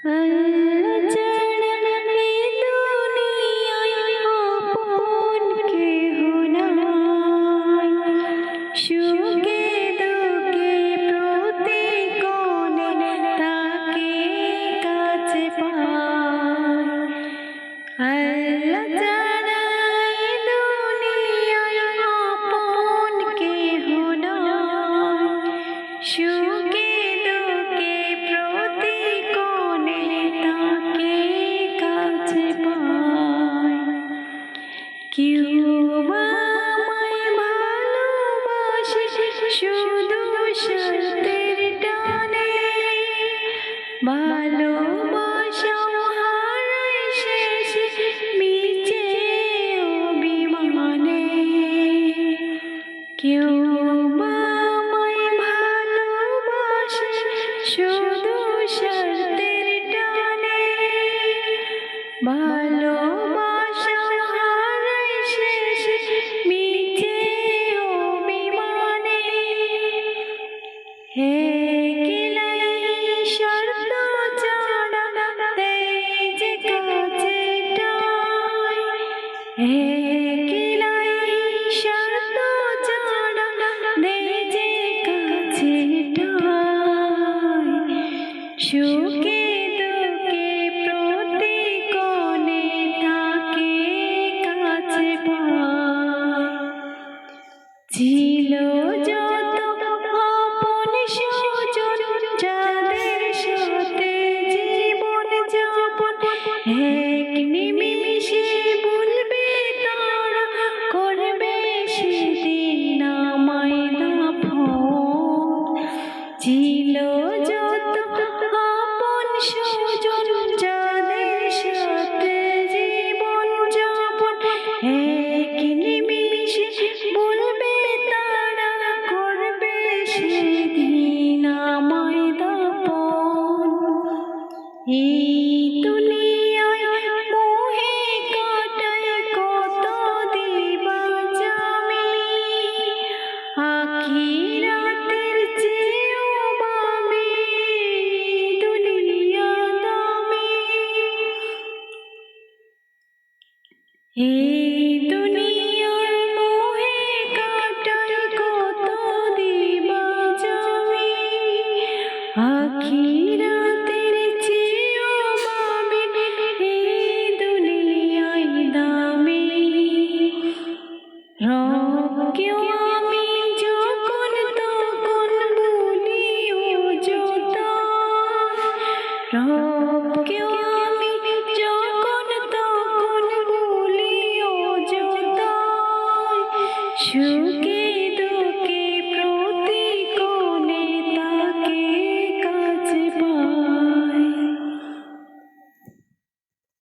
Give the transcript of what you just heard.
আল্লাহ ছাড়া এই দুনিয়ায় আপন কেহ নাই। সুখে দুঃখে প্রতিক্ষণে তাকে কাছে পাই। আল্লাহ ছাড়া এই দুনিয়ায় আপন কেহ নাই। সুখে দুঃখে প্রতিক্ষণে তাকে কাছে পাই। কেউ বা আমায় ভালোবাসে শুধু স্বার্থের টানে, ভালোবাসাও হারায় শেষে মিছে অভিমানে। কেউ বা আমায় ভালোবাসে শুধু স্বার্থের টানে, ভালোবাসাও হারায় শেষে মিছে অভিমানে। একলাই স্বার্থ ছাড়া দেয় যে কাছে ঠাঁই। একলাই স্বার্থ ছাড়া দেয় যে কাছে ঠাঁই। সুখে দুঃখে প্রতিক্ষণে তাকে কাছে পাই। ছিল যত আপন স্বজন যাদের সাথে জীবন যাপন, এক নিমিষে ভুলবে তারা, করবে সেদিন আমায় দাফন। ছিল যত আপন স্বজন যাদের সাথে জীবন যাপন, এক নিমিষে ভুলবে তারা, করবে সেদিন আমায় দাফন। এই দুনিয়ায় মোহে কাটাই কত দিবাজামি, আখিরাতের চেয়েও বামে দুনিয়া দামি। এই দুনিয়ায় মোহে কাটাই কত দিবাজামি, আখিরাতের চেয়েও বামে এই দুনিয়ায় দামি। রবকেও আমি যখন তখন ভুলি অযথা, রবকেও